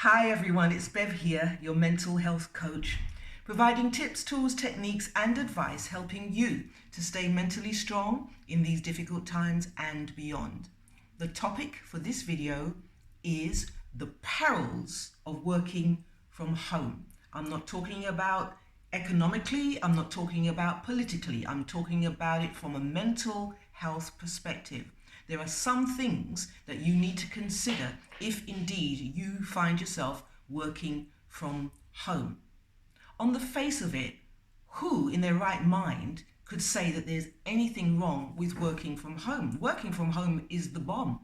Hi everyone, it's Bev here, your mental health coach, providing tips, tools, techniques and advice helping you to stay mentally strong in these difficult times and beyond. The topic for this video is the perils of working from home. I'm not talking about economically, I'm not talking about politically, I'm talking about it from a mental health perspective. There are some things that you need to consider if indeed you find yourself working from home. On the face of it, who in their right mind could say that there's anything wrong with working from home? Working from home is the bomb.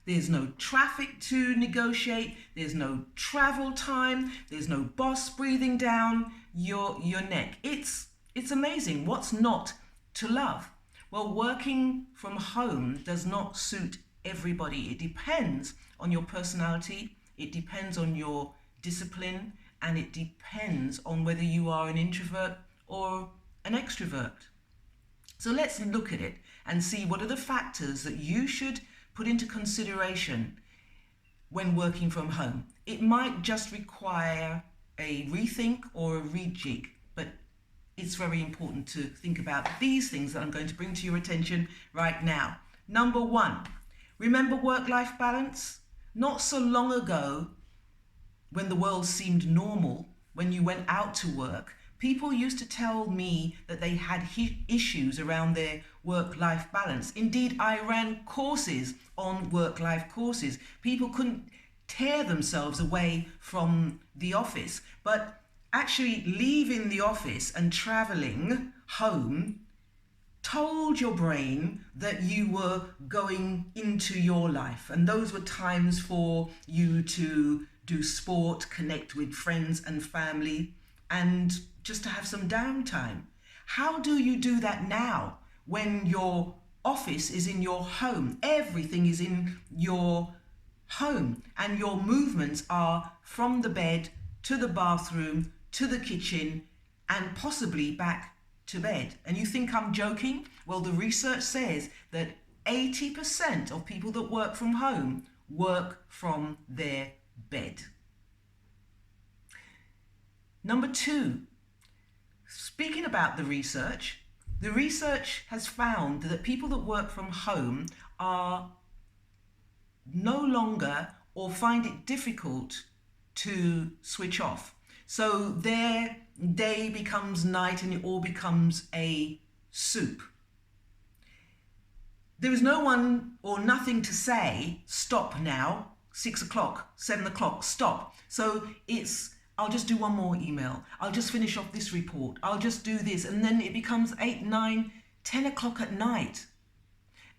There's no traffic to negotiate, there's no travel time, there's no boss breathing down your neck. It's amazing. What's not to love? Well, working from home does not suit everybody. It depends on your personality, it depends on your discipline, and it depends on whether you are an introvert or an extrovert. So let's look at it and see what are the factors that you should put into consideration when working from home. It might just require a rethink or a rejig, but it's very important to think about these things that I'm going to bring to your attention right now. Number one, remember work-life balance? Not so long ago, when the world seemed normal, when you went out to work, people used to tell me that they had issues around their work-life balance. Indeed, I ran courses on work-life courses. People couldn't tear themselves away from the office, but actually leaving the office and traveling home told your brain that you were going into your life, and those were times for you to do sport, connect with friends and family, and just to have some downtime. How do you do that now when your office is in your home? Everything is in your home and your movements are from the bed to the bathroom to the kitchen and possibly back to bed. And you think I'm joking? Well, the research says that 80% of people that work from home work from their bed. Number two, speaking about the research has found that people that work from home are no longer or find it difficult to switch off. So their day becomes night and it all becomes a soup. There is no one or nothing to say, stop now, 6 o'clock, 7 o'clock, stop. So I'll just do one more email. I'll just finish off this report. I'll just do this. And then it becomes 8, 9, 10 o'clock at night.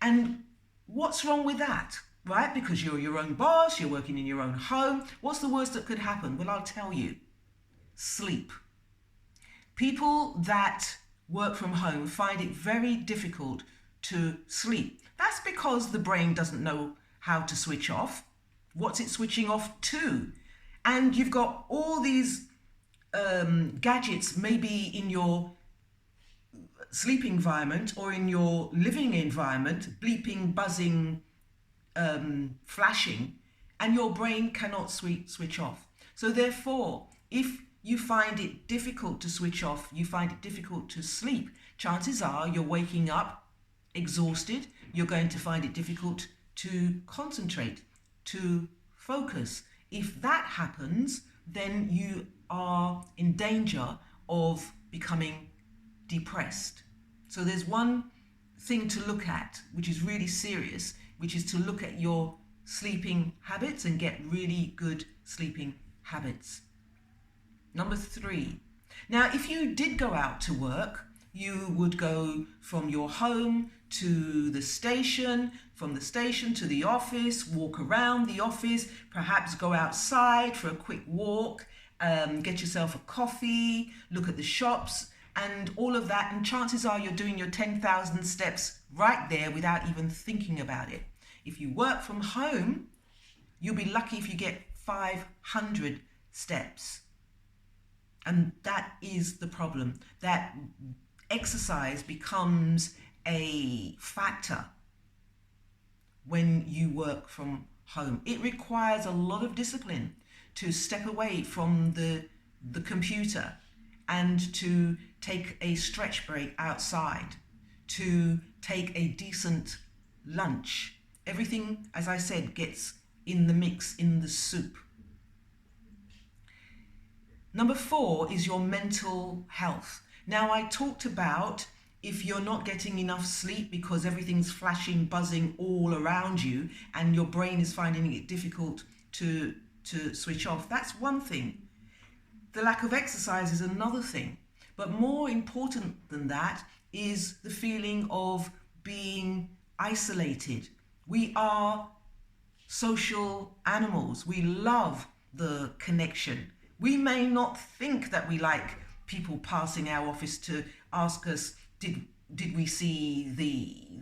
And what's wrong with that? Right? Because you're your own boss, you're working in your own home. What's the worst that could happen? Well, I'll tell you. Sleep. People that work from home find it very difficult to sleep. That's because the brain doesn't know how to switch off. What's it switching off to? And you've got all these gadgets maybe in your sleeping environment or in your living environment, bleeping, buzzing, flashing, and your brain cannot switch off. So therefore, if you find it difficult to switch off, you find it difficult to sleep, chances are you're waking up exhausted, you're going to find it difficult to concentrate, to focus. If that happens, then you are in danger of becoming depressed. So there's one thing to look at, which is really serious, which is to look at your sleeping habits and get really good sleeping habits. Number three. Now, if you did go out to work, you would go from your home to the station, from the station to the office, walk around the office, perhaps go outside for a quick walk, get yourself a coffee, look at the shops and all of that. And chances are you're doing your 10,000 steps right there without even thinking about it. If you work from home, you'll be lucky if you get 500 steps. And that is the problem, that exercise becomes a factor when you work from home. It requires a lot of discipline to step away from the computer and to take a stretch break outside, to take a decent lunch. Everything, as I said, gets in the mix, in the soup. Number 4 is your mental health. Now, I talked about if you're not getting enough sleep because everything's flashing, buzzing all around you and your brain is finding it difficult to switch off. That's one thing. The lack of exercise is another thing. But more important than that is the feeling of being isolated. We are social animals. We love the connection. We may not think that we like people passing our office to ask us, did we see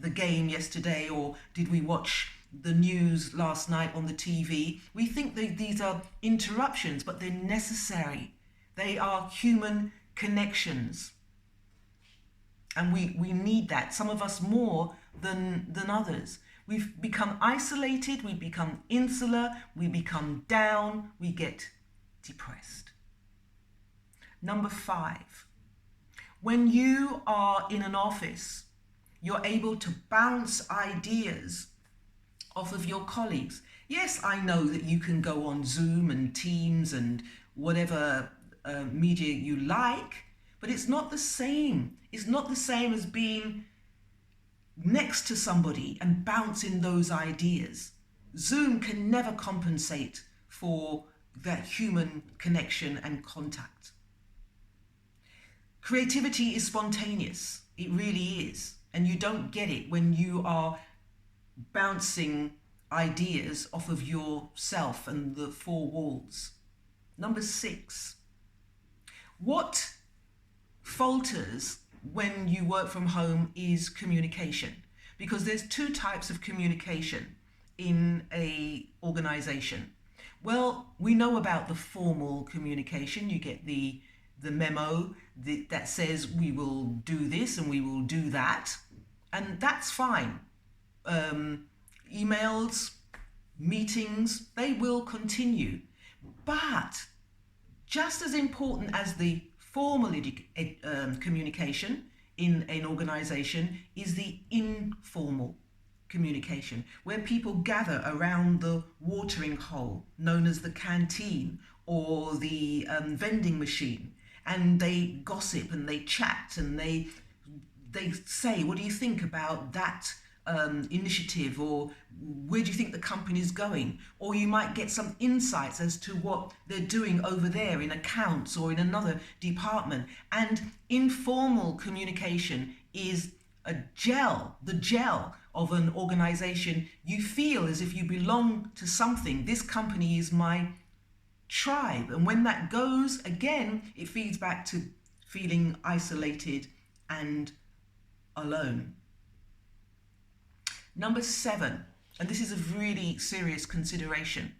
the game yesterday, or did we watch the news last night on the TV? We think that these are interruptions, but they're necessary. They are human connections. And we need that, some of us more than others. We've become isolated, we become insular, we become down, we get depressed. Number 5, when you are in an office, you're able to bounce ideas off of your colleagues. Yes, I know that you can go on Zoom and Teams and whatever media you like, but it's not the same. It's not the same as being next to somebody and bouncing those ideas. Zoom can never compensate for that human connection and contact. Creativity is spontaneous. It really is. And you don't get it when you are bouncing ideas off of yourself and the 4 walls. Number 6, what falters when you work from home is communication, because there's 2 types of communication in a organization. Well, we know about the formal communication. You get the memo that says we will do this and we will do that, and that's fine. Emails, meetings, they will continue. But just as important as the formal communication in an organization is the informal communication, where people gather around the watering hole known as the canteen or the vending machine, and they gossip and they chat and they say, what do you think about that initiative, or where do you think the company is going? Or you might get some insights as to what they're doing over there in accounts or in another department. And informal communication is the gel of an organization. You feel as if you belong to something. This company is my tribe. And when that goes, again, it feeds back to feeling isolated and alone. Number 7, and this is a really serious consideration.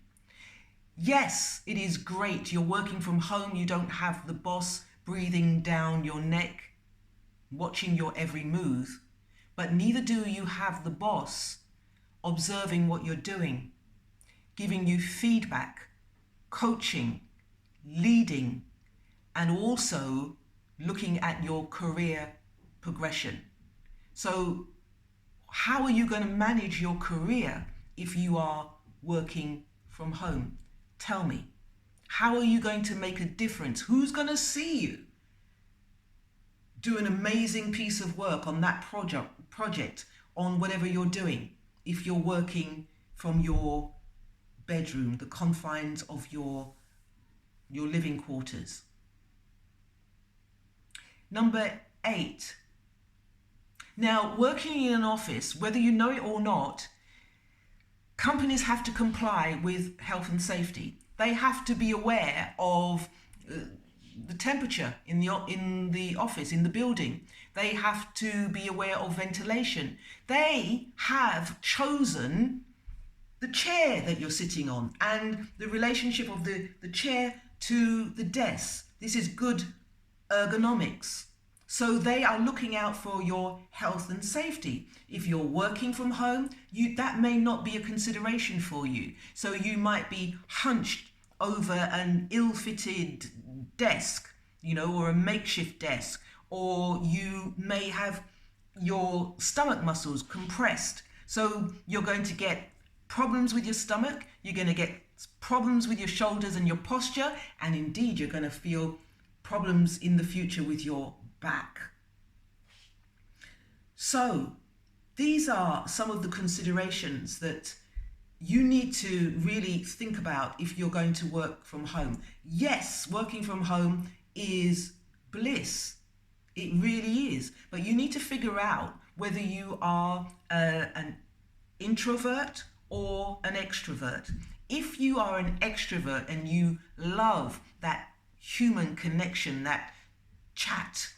Yes, it is great. You're working from home. You don't have the boss breathing down your neck, watching your every move, but neither do you have the boss observing what you're doing, giving you feedback, coaching, leading, and also looking at your career progression. So how are you going to manage your career if you are working from home? Tell me. How are you going to make a difference? Who's going to see you do an amazing piece of work on that project, on whatever you're doing, if you're working from your bedroom, the confines of your living quarters? Number 8. Now, working in an office, whether you know it or not, companies have to comply with health and safety. They have to be aware of the temperature in the office, in the building. They have to be aware of ventilation. They have chosen the chair that you're sitting on and the relationship of the chair to the desk. This is good ergonomics. So they are looking out for your health and safety. If you're working from home, that may not be a consideration for you. So you might be hunched over an ill-fitted desk, or a makeshift desk, or you may have your stomach muscles compressed. So you're going to get problems with your stomach, you're going to get problems with your shoulders and your posture, and indeed you're going to feel problems in the future with your back. So these are some of the considerations that you need to really think about if you're going to work from home. Yes, working from home is bliss. It really is. But you need to figure out whether you are an introvert or an extrovert. If you are an extrovert and you love that human connection, that chat,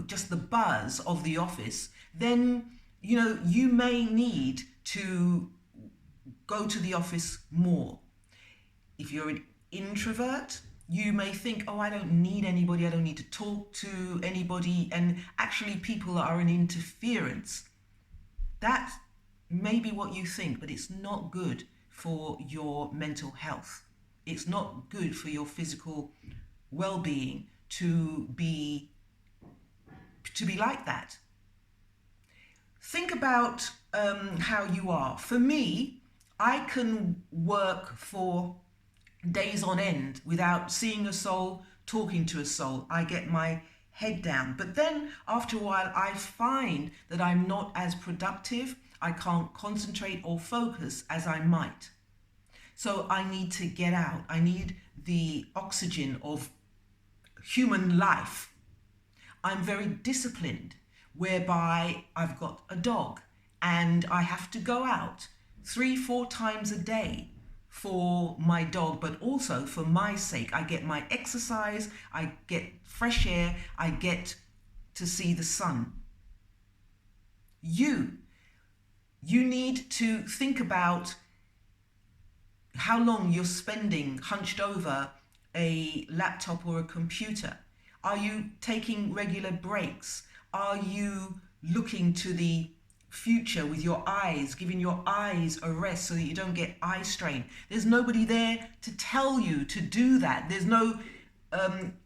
just the buzz of the office, then, you may need to go to the office more. If you're an introvert, you may think, oh, I don't need anybody, I don't need to talk to anybody, and actually people are an interference. That may be what you think, but it's not good for your mental health. It's not good for your physical well-being to be like that. Think about how you are. For me, I can work for days on end without seeing a soul, talking to a soul. I get my head down. But then after a while, I find that I'm not as productive. I can't concentrate or focus as I might. So I need to get out. I need the oxygen of human life. I'm very disciplined, whereby I've got a dog and I have to go out 3-4 times a day for my dog, but also for my sake. I get my exercise, I get fresh air, I get to see the sun. You need to think about how long you're spending hunched over a laptop or a computer. Are you taking regular breaks? Are you looking to the future with your eyes, giving your eyes a rest so that you don't get eye strain? There's nobody there to tell you to do that. There's no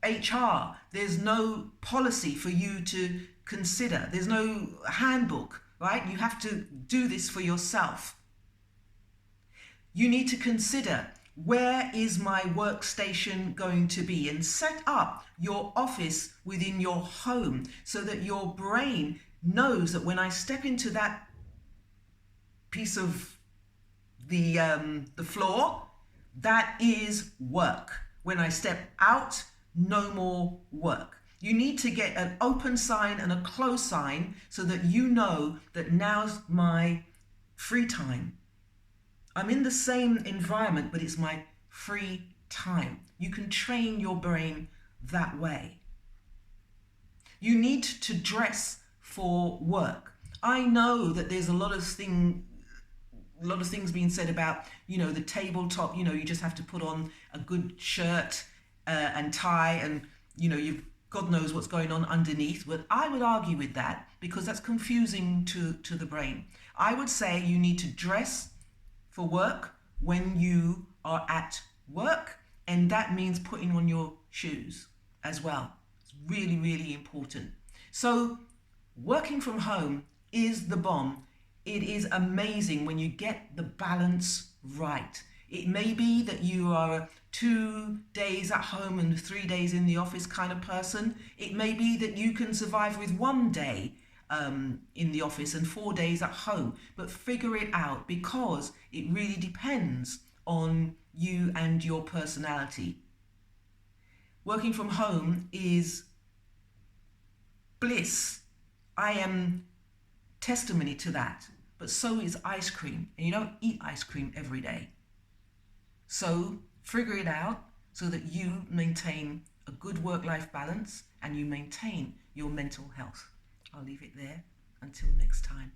HR. There's no policy for you to consider. There's no handbook, right? You have to do this for yourself. You need to consider, where is my workstation going to be? And set up your office within your home so that your brain knows that when I step into that piece of the floor, that is work. When I step out, no more work. You need to get an open sign and a close sign so that you know that now's my free time. I'm in the same environment, but it's my free time. You can train your brain that way. You need to dress for work. I know that there's a lot of things being said about, the tabletop, you just have to put on a good shirt and tie, and, you've God knows what's going on underneath. But I would argue with that, because that's confusing to the brain. I would say you need to dress for work when you are at work, and that means putting on your shoes as well. It's really, really important. So working from home is the bomb. It is amazing when you get the balance right. It may be that you are a 2 days at home and 3 days in the office kind of person. It may be that you can survive with 1 day in the office and 4 days at home, but figure it out, because it really depends on you and your personality. Working from home is bliss. I am testimony to that, but so is ice cream, and you don't eat ice cream every day. So figure it out so that you maintain a good work-life balance and you maintain your mental health. I'll leave it there. Until next time.